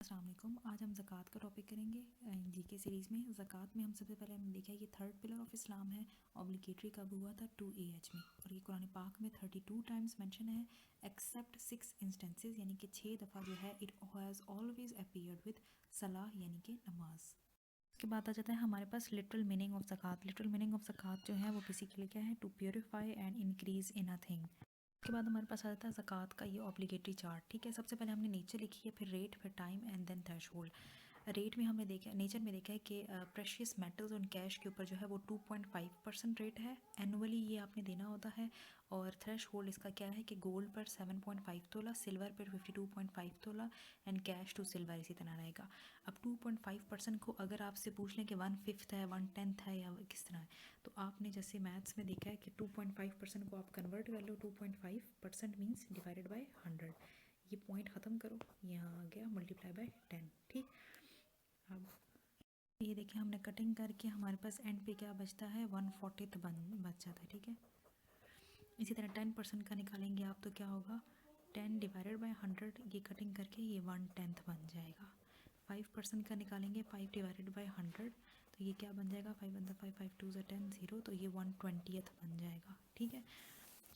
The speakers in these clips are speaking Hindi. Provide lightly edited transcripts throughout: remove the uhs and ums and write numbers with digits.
अस्सलाम वालेकुम। आज हम ज़कात का टॉपिक करेंगे जीके सीरीज़ में। ज़कात में हम सबसे पहले हमने देखा है कि थर्ड पिलर ऑफ इस्लाम है। ऑब्लिगेटरी कब हुआ था? 2 AH में, और ये कुरान पाक में 32 टाइम्स मेंशन है एक्सेप्ट 6 इंस्टेंसेस, यानी कि 6 दफ़ा जो है it has always appeared with सलाह, यानी कि नमाज। उसके बाद आ जाता है हमारे पास literal meaning of zakat. Literal meaning of zakat जो है वो बेसिकली क्या है? To purify and increase in a thing. उसके बाद हमारे पास आ जाता है ज़कात का ये ऑब्लिगेटरी चार्ट। ठीक है, सबसे पहले हमने नेचर लिखी है, फिर रेट, फिर time and then threshold. Rate में हमने देखा, नेचर में देखा है कि प्रेशियस मेटल्स और कैश के ऊपर जो है वो 2.5% रेट है। एनुअली ये आपने देना होता है। और थ्रेश होल्ड इसका क्या है कि गोल्ड पर 7.5 तोला, सिल्वर पर 52.5 तोला एंड कैश टू सिल्वर इसी तरह रहेगा। अब 2.5% को अगर आपसे पूछ लें कि 1/5 है, 1/10 है या किस तरह है, तो आपने जैसे मैथ्स में देखा है कि 2.5% को आप कन्वर्ट कर लो। 2.5% मीन्स डिवाइडेड बाई 100। ये पॉइंट ख़त्म करो, यहाँ आ गया मल्टीप्लाई बाय 10। ठीक, अब ये देखिए हमने कटिंग करके हमारे पास एंड पे क्या बचता है? 1/40 बच जाता है। ठीक है, इसी तरह 10% का निकालेंगे आप तो क्या होगा? 10 डिवाइडेड बाय 100, ये कटिंग करके ये 1/10 बन जाएगा। 5% का निकालेंगे, 5 डिवाइडेड बाय 100, तो ये क्या बन जाएगा? 5 1 5 5 2 10 0, तो ये 1/20 बन जाएगा। ठीक है,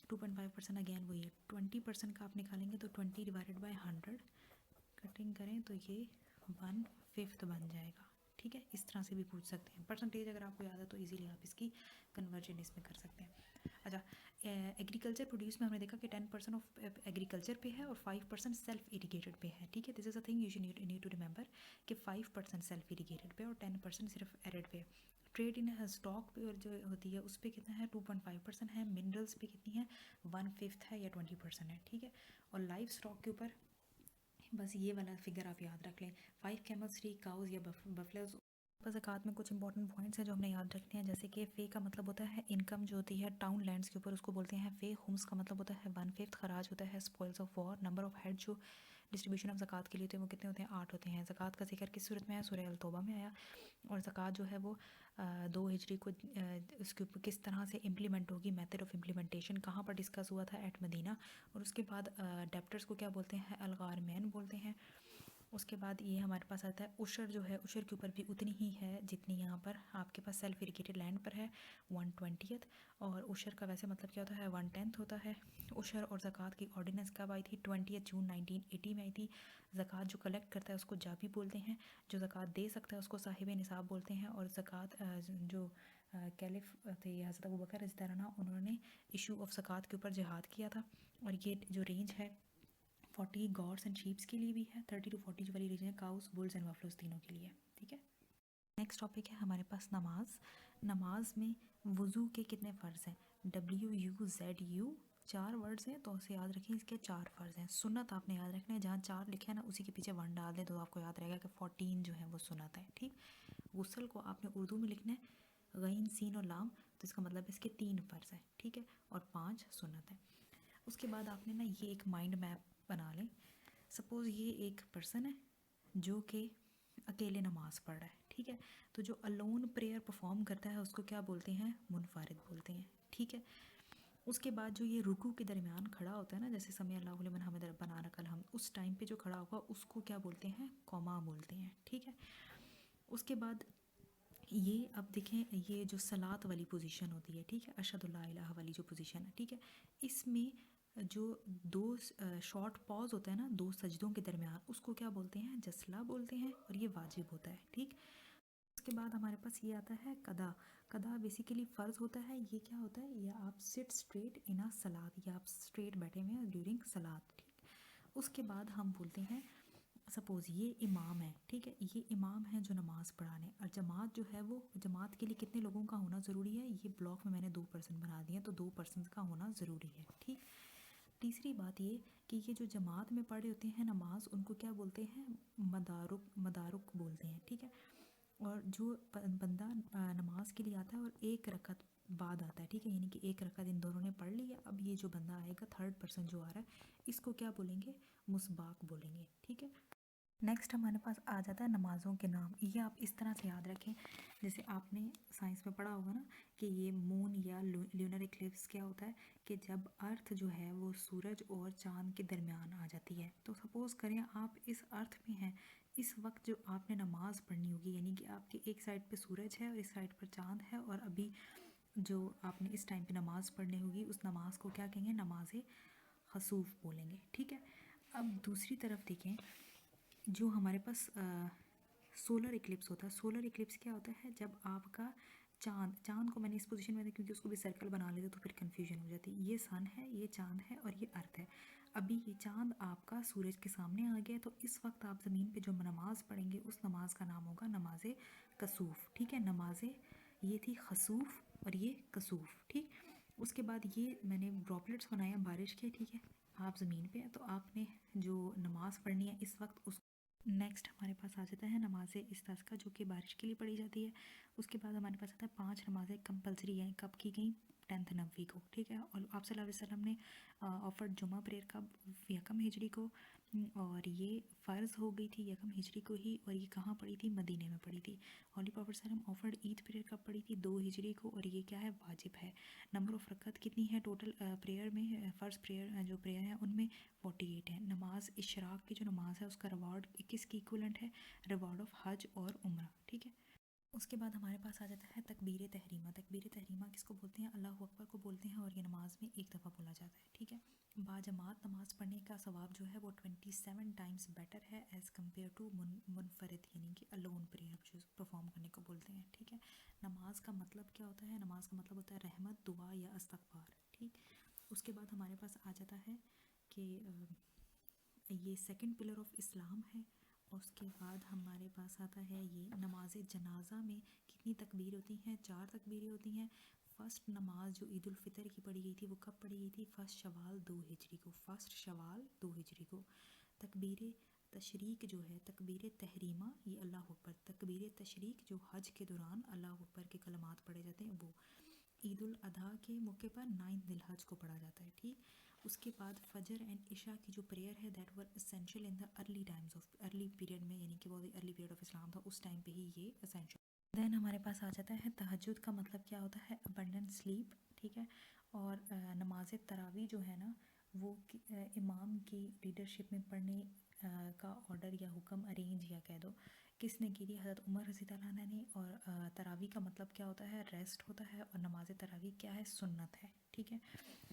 2.5% अगेन वही है। 20% का आप निकालेंगे तो 20 डिवाइडेड बाय 100 कटिंग करें तो ये 1/5 बन जाएगा। ठीक है, इस तरह से भी पूछ सकते हैं। परसेंटेज अगर आपको याद है तो इजीली आप इसकी कन्वर्जन इसमें कर सकते हैं। अच्छा, एग्रीकल्चर प्रोड्यूस में हमने देखा कि 10% ऑफ एग्रीकल्चर पे है और 5% सेल्फ इरीगेटेड पे है। ठीक है, this is a thing you need to remember कि 5% सेल्फ इरीगेटेड पे और 10% सिर्फ एरिड पे। ट्रेड इन स्टॉक पे और जो होती है उस पर कितना है? 2.5% है। मिनरल्स पे कितनी है? 1/5 है या 20% है। ठीक है, और लाइव स्टॉक के ऊपर बस ये वाला फिगर आप याद रख लें। 5 कैमल्स, 3 काउज या बफलोज। ज़कात में कुछ इंपॉर्टेंट पॉइंट्स हैं जो हमने याद रखने हैं, जैसे कि फ़े का मतलब होता है इनकम जो होती है टाउन लैंड्स के ऊपर, उसको बोलते हैं फ़े। हुम्स का मतलब होता है 1/5। खराज होता है spoils of war. Number of head जो डिस्ट्रीब्यूशन ऑफ ज़कात के लिए होते हैं वो कितने होते हैं? 8 होते हैं। ज़कात का जिक्र किस सूरत में है? सूरह अल तौबा में आया। और ज़कात जो है वो 2 हिजरी को उसके ऊपर किस तरह से इम्प्लीमेंट होगी, मेथड ऑफ इम्प्लीमेंटेशन कहाँ पर डिस्कस हुआ था? At Medina. और उसके बाद डेप्टर्स को क्या बोलते हैं? अलगारमैन बोलते हैं। उसके बाद ये हमारे पास आता है उशर जो है, उशर के ऊपर भी उतनी ही है जितनी यहाँ पर आपके पास सेल्फ इरिगेटेड लैंड पर है, 1/20। और उशर का वैसे मतलब क्या होता है? 1/10 होता है। उशर और ज़कात की ऑर्डिनेंस कब आई थी? 20 जून 1980 में आई थी। ज़कात जो कलेक्ट करता है उसको जाबी बोलते हैं, जो ज़कात दे सकता है उसको साहिब निसाब बोलते हैं। और ज़कात जो कैलिफ थे हज़रत अबू बकर रज़ियल्लाहु अन्हु, उन्होंने इशू ऑफ ज़कात के ऊपर जिहाद किया था। और ये जो रेंज है 40 गॉड्स एंड शीप्स के लिए भी है, 30 to 40 जो वाली रीजन है काउस, बुल्स एंड बफलोज तीनों के लिए। ठीक है, नेक्स्ट टॉपिक है हमारे पास नमाज। नमाज में वज़ू के कितने फ़र्ज़ हैं? WUZU 4 वर्ड्स हैं, तो उसे याद रखें, इसके 4 फ़र्ज़ हैं। सुन्नत आपने याद रखना है, जहाँ 4 लिखे हैं ना उसी के पीछे 1 डाल दें तो आपको याद रहेगा कि 14 जो है वो सुन्नत है। ठीक, गुस्ल को आपने उर्दू में लिखना है गैन सीन और लाम, तो इसका मतलब इसके 3 फ़र्ज़ हैं। ठीक है, और 5 सुन्नत है। उसके बाद आपने ना ये एक माइंड मैप बना लें। सपोज़ ये एक पर्सन है जो कि अकेले नमाज़ पढ़ रहा है। ठीक है, तो जो अलोन प्रेयर परफॉर्म करता है उसको क्या बोलते हैं? मुनफरिद बोलते हैं। ठीक है, उसके बाद जो ये रुकू के दरमियान खड़ा होता है ना, जैसे समय अल्लाह लिमन हमिद रब्बना लकल हम्द, उस टाइम पे जो खड़ा होगा उसको क्या बोलते हैं? कौमा बोलते हैं। ठीक है, उसके बाद ये अब देखें, ये जो सलात वाली पोजीशन होती है, ठीक है, अशहदु ला इलाहा वाली जो पोजीशन है, ठीक है, इसमें जो 2 शॉर्ट पॉज होता है ना 2 सजदों के दरमियान, उसको क्या बोलते हैं? जसला बोलते हैं, और ये वाजिब होता है। ठीक, उसके बाद हमारे पास ये आता है कदा। कदा बेसिकली फ़र्ज़ होता है। ये क्या होता है? या आप सिट स्ट्रेट इन अ सलात, या आप स्ट्रेट बैठे हुए हैं ड्यूरिंग सलात। ठीक, उसके बाद हम बोलते हैं सपोज़ ये इमाम है। ठीक है, ये इमाम है जो नमाज़ पढ़ाने, और जमात जो है वो जमात के लिए कितने लोगों का होना ज़रूरी है? ये ब्लॉक में मैंने 2% बना दिए हैं, तो 2% का होना ज़रूरी है। ठीक, तीसरी बात ये कि ये जो जमात में पढ़े होते हैं नमाज, उनको क्या बोलते हैं? मदारुक, मदारुक बोलते हैं। ठीक है, और जो बंदा नमाज के लिए आता है और एक रकत बाद आता है, ठीक है, यानी कि एक रकत इन दोनों ने पढ़ ली है, अब ये जो बंदा आएगा थर्ड पर्सन जो आ रहा है, इसको क्या बोलेंगे? मुस्बाक बोलेंगे। ठीक है, नेक्स्ट हमारे पास आ जाता है नमाज़ों के नाम। ये आप इस तरह से याद रखें, जैसे आपने साइंस में पढ़ा होगा ना कि ये मून या ल्यूनर इक्लिप्स क्या होता है कि जब अर्थ जो है वो सूरज और चाँद के दरमियान आ जाती है। तो सपोज़ करें आप इस अर्थ में हैं, इस वक्त जो आपने नमाज़ पढ़नी होगी, यानी कि आपके एक साइड पे सूरज है और इस साइड पर चाँद है, और अभी जो आपने इस टाइम पे नमाज़ पढ़नी होगी उस नमाज को क्या कहेंगे? नमाज खसूफ बोलेंगे। ठीक है। अब दूसरी तरफ देखें, जो हमारे पास सोलर इक्लिप्स होता है। सोलर इक्लिप्स क्या होता है? जब आपका चाँद को मैंने इस पोजीशन में, क्योंकि उसको भी सर्कल बना लेते तो फिर कन्फ्यूजन हो जाती है। ये सन है, ये चाँद है और ये अर्थ है। अभी ये चाँद आपका सूरज के सामने आ गया, तो इस वक्त आप ज़मीन पे जो नमाज़ पढ़ेंगे उस नमाज का नाम होगा नमाज कसूफ। ठीक है, नमाज ये थी खसूफ और ये कसूफ। ठीक, उसके बाद ये मैंने ड्रॉपलेट्स बनाए बारिश के। ठीक है, आप ज़मीन पे हैं तो आपने जो नमाज़ पढ़नी है इस वक्त उस नेक्स्ट हमारे पास आ जाता है नमाज इस्तिस्का, जो कि बारिश के लिए पढ़ी जाती है। उसके बाद हमारे पास आता है 5 नमाज़ें कंपलसरी हैं, कब की गई? 10th नबी को। ठीक है, और आप सल्लल्लाहु अलैहि वसल्लम ने ऑफर्ड जुमा प्रेयर कब? यकम हिजरी को, और ये फ़र्ज़ हो गई थी यकम हिजरी को ही, और ये कहाँ पड़ी थी? मदीने में पड़ी थी। हॉली प्रॉफिट सल्लम ऑफर्ड ईद प्रेयर कब पड़ी थी? 2 हिजरी को, और ये क्या है? वाजिब है। नंबर ऑफ़ रकत कितनी है टोटल प्रेयर में? फ़र्ज़ प्रेयर जो प्रेयर है उनमें 48 है। नमाज इशराक की जो नमाज है उसका रिवॉर्ड किसकी इक्वलेंट है? रिवॉर्ड ऑफ हज और उम्रा। ठीक है, उसके बाद हमारे पास आ जाता है तकबीर तहरीमा। तकबीर तहरीमा किसको बोलते हैं? अल्लाह अकबर को बोलते हैं, और ये नमाज में एक दफ़ा बोला जाता है। ठीक है, बाजमात नमाज पढ़ने का सवाब जो है वो 27 टाइम्स बेटर है एज़ कम्पेयर टू मुनफरिद, यानी कि अलोन प्रेयर जो परफॉर्म करने को बोलते हैं। ठीक है, नमाज का मतलब क्या होता है? नमाज का मतलब होता है रहमत, दुआ या इस्तगफार। ठीक, उसके बाद हमारे पास आ जाता है कि ये सेकंड पिलर ऑफ इस्लाम है। और उसके बाद हमारे पास आता है ये नमाज जनाजा में कितनी तकबीर होती हैं? 4 तकबीरें होती हैं। फ़र्स्ट नमाज जो ईद उल फितर की पढ़ी गई थी वो कब पढ़ी गई थी? 1 शवाल 2 हिजरी को। 1 शवाल 2 हिजरी को। तकबीर तशरीक जो है, तकबीर तहरीमा ये अल्लाह अकबर। तकबीर तशरीक जो हज के दौरान अल्लाह अकबर के कलमात पढ़े जाते हैं वो। ईद उल अधा के मौके पर 9 दिलहज को पढ़ा जाता है। ठीक, उसके बाद फजर एंड इशा की जो प्रेयर है that were essential in the early times of early period में, यानी कि वो अर्ली पीरियड ऑफ इस्लाम था, उस टाइम पे ही ये एसेंशियल। देन हमारे पास आ जाता है तहज्जुद का मतलब क्या होता है? Abundant sleep. ठीक है, और नमाज तरावी जो है ना वो इमाम की लीडरशिप में पढ़ने का ऑर्डर या हुक्म अरेंज या कह दो किसने की थी? हज़रत उमर रज़ी अल्लाह अन्हु ने। और तरावी का मतलब क्या होता है? रेस्ट होता है, और नमाज तरावी क्या है? सुन्नत है। ठीक है,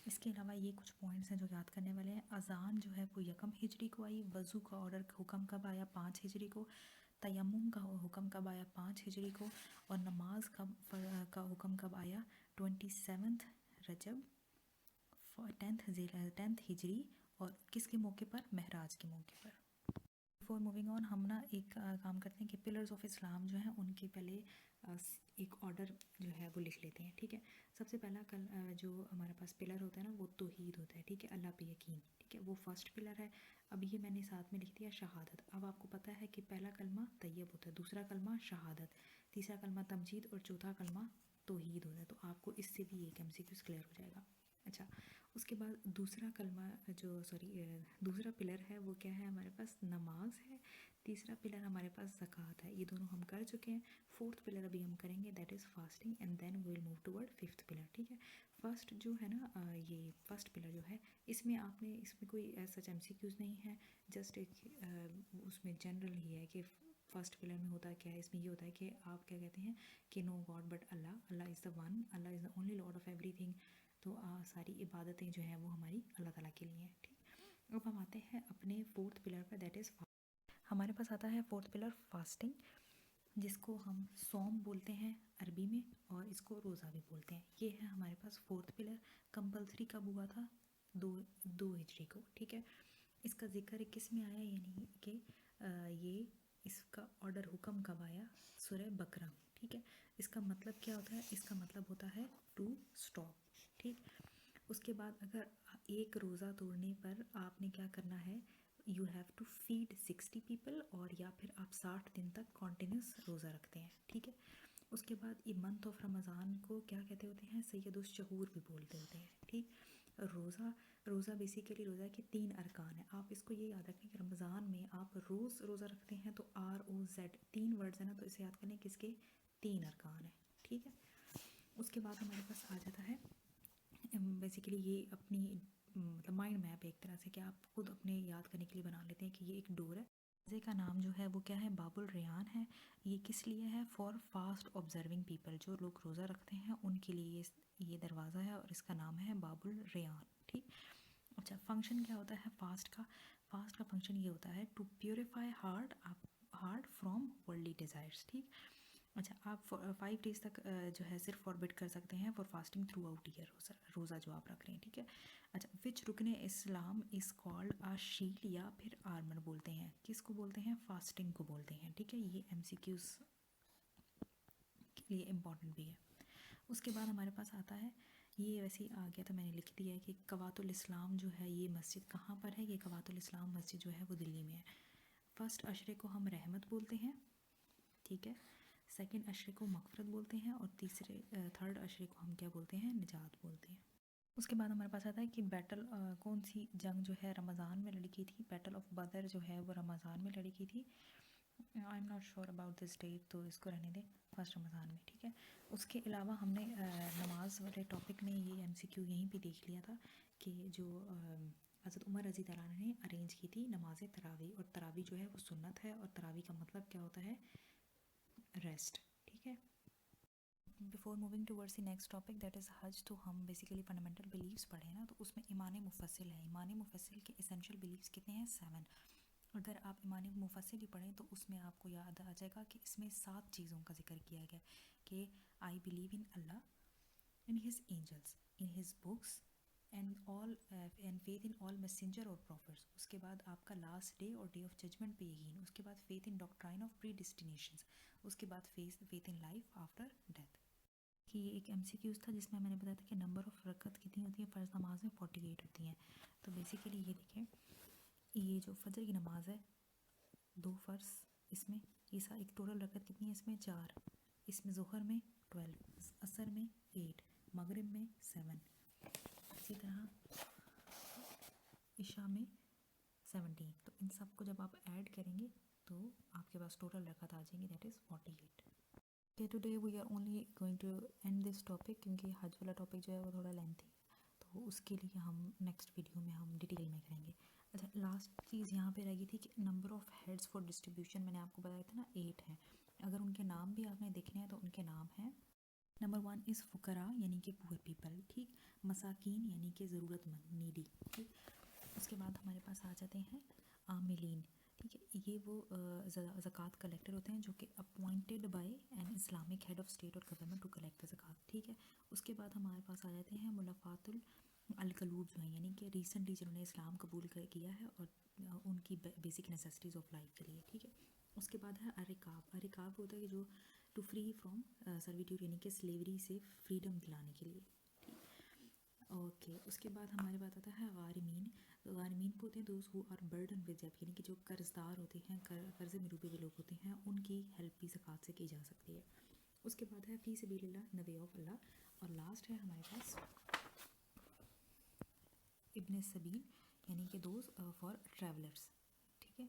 इसके अलावा ये कुछ पॉइंट्स हैं जो याद करने वाले हैं। अज़ान जो है वो यकम हिजरी को आई। वज़ू का ऑर्डर हुक्म कब आया? 5 हिजरी को। तयम्मुम का हुक्म कब आया? 5 हिजरी को। और नमाज का हुक्म कब आया? 27 रजब 10th हिजरी। और किसके मौके पर? महराज के मौके पर। बिफोर मूविंग ऑन हम ना एक काम करते हैं कि पिलर्स ऑफ इस्लाम जो हैं उनके पहले एक ऑर्डर जो है वो लिख लेते हैं। ठीक है, सबसे पहला जो हमारे पास पिलर होता है ना वो तौहीद होता है। ठीक है, अल्लाह पे यकीन। ठीक है, वो फर्स्ट पिलर है। अब ये मैंने साथ में लिख दिया शहादत। अब आपको पता है कि पहला कलमा तैयब होता है, दूसरा कलमा शहादत, तीसरा कलमा तमजीद और चौथा कलमा तौहीद होता है। तो आपको इससे भी एक MCQ क्लियर हो जाएगा। अच्छा, उसके बाद दूसरा कलमा जो दूसरा पिलर है वो क्या है? हमारे पास नमाज है। तीसरा पिलर हमारे पास ज़कात है। ये दोनों हम कर चुके हैं। फोर्थ पिलर अभी हम करेंगे that is fasting, and then we will move toward fifth pillar. ठीक है, फर्स्ट जो है ना ये फर्स्ट पिलर जो है इसमें कोई सच MCQs नहीं है, जस्ट एक उसमें जनरल ही है कि फर्स्ट पिलर में होता क्या है। इसमें ये होता है कि आप क्या कहते हैं कि no god but Allah, Allah is the one, Allah is the only lord of everything. तो सारी इबादतें जो हैं वो हमारी अल्लाह ताला के लिए हैं। ठीक, अब हम आते हैं अपने फोर्थ पिलर पर दैट इज़ हमारे पास आता है फोर्थ पिलर फास्टिंग, जिसको हम सौम बोलते हैं अरबी में, और इसको रोज़ा भी बोलते हैं। ये है हमारे पास फोर्थ पिलर। कंपलसरी कब हुआ था? 2 हिजरी को। ठीक है, इसका जिक्र किस में आया? यानी कि ये इसका ऑर्डर हुक्म कब आया? सूरह बकरा में। ठीक है, इसका मतलब क्या होता है? इसका मतलब होता है टू स्टॉप। ठीक, उसके बाद अगर एक रोज़ा तोड़ने पर आपने क्या करना है? You have to feed 60 people, और या फिर आप 60 दिन तक कॉन्टिन्यूस रोज़ा रखते हैं। ठीक है, उसके बाद ये मंथ ऑफ रमज़ान को क्या कहते होते हैं? सैयदुश शहूर भी बोलते होते हैं। ठीक, रोज़ा बेसिकली रोज़ा के 3 अरकान है। आप इसको ये याद रखें कि रमज़ान में आप रोज़ रोज़ा रखते हैं तो ROZ 3 वर्ड्स है ना, तो इसे याद करें किसके 3 अरकान है, ठीक है। उसके बाद हमारे पास आ जाता है बेसिकली ये अपनी मतलब माइंड मैप एक तरह से, कि आप खुद अपने याद करने के लिए बना लेते हैं कि ये एक डोर है। दरवाजे का नाम जो है वो क्या है, बाबुल रेयान है। ये किस लिए है, फॉर फास्ट ऑब्जर्विंग पीपल, जो लोग रोज़ा रखते हैं उनके लिए ये दरवाज़ा है और इसका नाम है बाबुल रेयान, ठीक। अच्छा, फंक्शन क्या होता है फास्ट का? फास्ट का फंक्शन ये होता है to purify heart from worldly desires, ठीक। अच्छा, आप 5 डेज़ तक जो है सिर्फ फॉरबिट कर सकते हैं for fasting through out year, रोज़ा जो आप रख रहे हैं, ठीक है। अच्छा, विच रुकने इस्लाम इज़ कॉल्ड आ शील्ड या फिर आर्मर बोलते हैं, किसको बोलते हैं, फास्टिंग को बोलते हैं, ठीक है। ये MCQs के लिए इम्पॉर्टेंट भी है। उसके बाद हमारे पास आता है, ये वैसे ही आ गया था, मैंने लिख दिया है कि कवातुल इस्लाम जो है ये मस्जिद कहाँ पर है, ये कवातुल इस्लाम मस्जिद जो है वो दिल्ली में है। फर्स्ट अशरे को हम रहमत बोलते हैं, ठीक है। सेकंड अशरे को मगफरत बोलते हैं और थर्ड अशरे को हम क्या बोलते हैं, निजात बोलते हैं। उसके बाद हमारे पास आता है कि बैटल कौन सी जंग जो है रमज़ान में लड़ी की थी, बैटल ऑफ बदर जो है वो रमज़ान में लड़ी की थी। I am not sure about this date, तो इसको रहने दें, फर्स्ट रमज़ान में, ठीक है। उसके अलावा हमने नमाज वाले टॉपिक में ये MCQ यहीं पे देख लिया था कि जो हज़रत उमर रज़ी अल्लाह अन्हु ने अरेंज की थी नमाज तरावी, और तरावी जो है वो सुन्नत है, और तरावी का मतलब क्या होता है, रेस्ट, ठीक है। Before moving towards the next topic that is हज, तो हम बेसिकली फंडामेंटल बिलीव्स पढ़े ना, तो उसमें ईमान मुफस्सिल है। ईमान मुफस्सिल के एसेंशियल बिलीव्स कितने हैं, 7। अगर आप ईमान मुफस्सिल ही पढ़ें तो उसमें आपको याद आ जाएगा कि इसमें 7 चीज़ों का जिक्र किया गया कि I believe in Allah, in his angels, in his books and faith in all messenger और प्रॉफिट्स। उसके बाद आपका लास्ट डे और डे ऑफ जजमेंट पे यकीन। उसके बाद faith in doctrine of predestinations. उसके बाद faith in life after death. कि ये एक MCQ था जिसमें मैंने बताया था कि नंबर ऑफ रकत कितनी होती है फ़र्ज़ नमाज में, 48 होती हैं। तो बेसिकली ये देखें, ये जो फजर की नमाज है 2 फ़र्ज़, इसमें ये एक टोटल रकत कितनी है इसमें, 4। इसमें ज़ोहर में 12, असर में 8, मगरिब में 7, इसी तरह इशा में 17। तो इन सब को जब आप ऐड करेंगे तो आपके पास टोटल रकत आ जाएंगी, that is 48। Okay, today we are only going to end this topic, क्योंकि हज वाला टॉपिक जो है वो थोड़ा लेंथी है, तो उसके लिए हम नेक्स्ट वीडियो में हम डिटेल में करेंगे। अच्छा, लास्ट चीज़ यहाँ पे रह गई थी कि number of heads for distribution, मैंने आपको बताया था ना 8 है। अगर उनके नाम भी आपने देखने हैं तो उनके नाम हैं, नंबर 1 इज़ फ़ुकरा यानी कि पुअर पीपल, ठीक। मसाकीन यानी कि ज़रूरतमंद, नीडी, ठीक। उसके बाद हमारे पास आ जाते हैं आमिलीन, ठीक है। ये वो ज़कात कलेक्टर होते हैं जो कि appointed by an Islamic head of state और गवर्नमेंट टू कलेक्ट द ज़कात, ठीक है। उसके बाद हमारे पास आ जाते हैं मुलाफातुल अलकलूब जो है, यानी कि रिसेंटली जिन्होंने इस्लाम कबूल किया है और उनकी बेसिक नेसेसिटीज़ ऑफ लाइफ के लिए, ठीक है। उसके बाद है अरिकाब। अरिकाब होता है कि जो टू फ्री फ्रॉम सर्विट्यूड, यानी कि स्लेवरी से फ्रीडम दिलाने के लिए, ठीक। ओके, उसके बाद हमारे पास आता है गारिमीन। गारिमीन होते हैं दोस्त हु आर बर्डन विद डेब्ट, यानी कि जो कर्जदार होते हैं, कर्जे में डूबे हुए लोग होते हैं, उनकी हेल्प भी ज़कात से की जा सकती है। उसके बाद है फ़ी सबीलिल्लाह, इन द वे ऑफ अल्लाह, और लास्ट है हमारे पास इब्न सबील, यानी कि दोज फॉर ट्रैवलर्स, ठीक है।